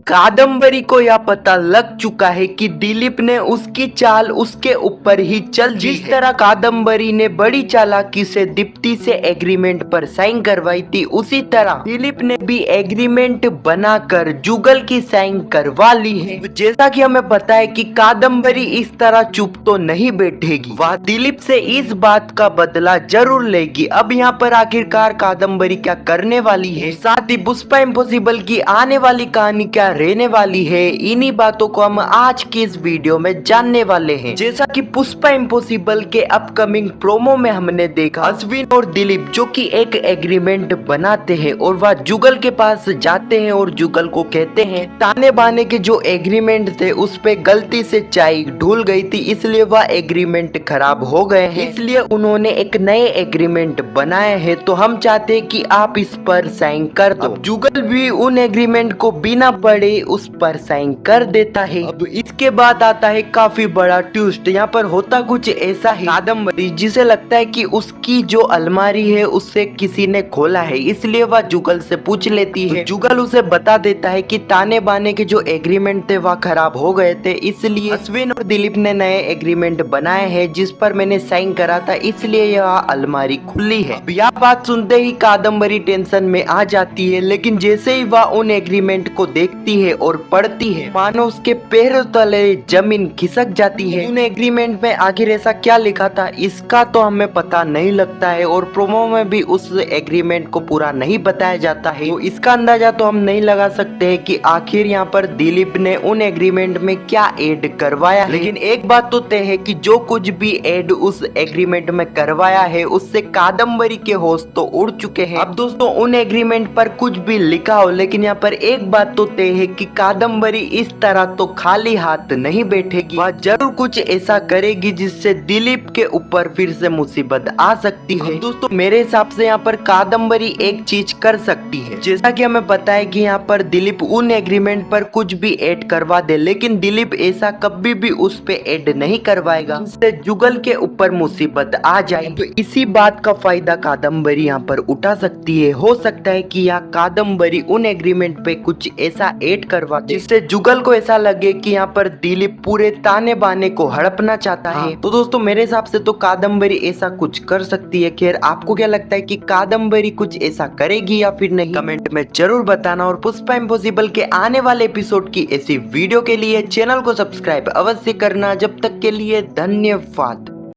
कादम्बरी को यह पता लग चुका है कि दिलीप ने उसकी चाल उसके ऊपर ही चल दी है। जिस तरह कादम्बरी ने बड़ी चालाकी से दीप्ति से एग्रीमेंट पर साइन करवाई थी, उसी तरह दिलीप ने भी एग्रीमेंट बनाकर जुगल की साइन करवा ली है। जैसा कि हमें पता है कि कादम्बरी इस तरह चुप तो नहीं बैठेगी, वह दिलीप से इस बात का बदला जरूर लेगी। अब यहाँ पर आखिरकार कादम्बरी क्या करने वाली है, साथ ही पुष्पा इम्पॉसिबल की आने वाली कहानी क्या रहने वाली है, इन्हीं बातों को हम आज की इस वीडियो में जानने वाले हैं। जैसा कि पुष्पा इम्पॉसिबल के अपकमिंग प्रोमो में हमने देखा, अश्विन और दिलीप जो कि एक एग्रीमेंट बनाते हैं और वह जुगल के पास जाते हैं और जुगल को कहते हैं ताने बाने के जो एग्रीमेंट थे उस पे गलती से चाय ढुल गई थी, इसलिए वह एग्रीमेंट खराब हो गए हैं, इसलिए उन्होंने एक नए एग्रीमेंट बनाए हैं। तो हम चाहते हैं कि आप इस पर साइन कर दो। जुगल भी उन एग्रीमेंट को बिना पढ़े उस पर साइन कर देता है। अब इसके बाद आता है काफी बड़ा ट्विस्ट। यहाँ पर होता कुछ ऐसा है, कादम्बरी जिसे लगता है कि उसकी जो अलमारी है उससे किसी ने खोला है, इसलिए वह जुगल से पूछ लेती है। जुगल उसे बता देता है कि ताने बाने के जो एग्रीमेंट थे वह खराब हो गए थे, इसलिए अश्विन और दिलीप ने नए एग्रीमेंट बनाए हैं जिस पर मैंने साइन करा था, इसलिए यह अलमारी खुली है। अब यह बात सुनते ही कादम्बरी टेंशन में आ जाती है, लेकिन जैसे ही वह उन एग्रीमेंट को देखती है और पढ़ती है, मानो उसके पैरों तले जमीन खिसक जाती है। उन एग्रीमेंट में आखिर ऐसा क्या लिखा था इसका तो हमें पता नहीं लगता है और प्रोमो में भी उस एग्रीमेंट को पूरा नहीं बताया जाता है, तो इसका अंदाजा तो हम नहीं लगा सकते हैं कि आखिर यहाँ पर दिलीप ने उन एग्रीमेंट में क्या ऐड करवाया है। लेकिन एक बात तो तय है कि जो कुछ भी ऐड उस एग्रीमेंट में करवाया है उससे कादम्बरी के होश तो उड़ चुके हैं। अब दोस्तों उन एग्रीमेंट पर कुछ भी लिखा हो, लेकिन यहाँ पर एक बात तो तय है कि कादम्बरी इस तरह तो खाली हाथ नहीं बैठेगी, वह जरूर कुछ ऐसा करेगी जिससे दिलीप के ऊपर फिर से मुसीबत आ सकती है। दोस्तों मेरे हिसाब से यहाँ पर कादम्बरी एक चीज कर सकती है, जैसा कि हमें पता है कि यहाँ पर दिलीप उन एग्रीमेंट पर कुछ भी ऐड करवा दे, लेकिन दिलीप ऐसा कभी भी उस पे ऐड नहीं करवाएगा जिससे जुगल के ऊपर मुसीबत आ जाए। तो इसी बात का फायदा कादम्बरी यहाँ पर उठा सकती है। हो सकता है कि यह कादम्बरी उन एग्रीमेंट पे कुछ ऐसा ऐड करवा दे जिससे जुगल को ऐसा लगे कि यहाँ पर दिलीप पूरे ताने बाने को हड़पना चाहता है। तो दोस्तों मेरे हिसाब से तो कादम्बरी ऐसा कुछ कर सकती है। खैर आपको क्या लगता है कि कादम्बरी कुछ ऐसा करेगी या फिर नहीं, कमेंट में जरूर बताना। और पुष्पा इम्पॉसिबल के आने वाले एपिसोड की ऐसी वीडियो के लिए चैनल को सब्सक्राइब अवश्य करना। जब तक के लिए धन्यवाद।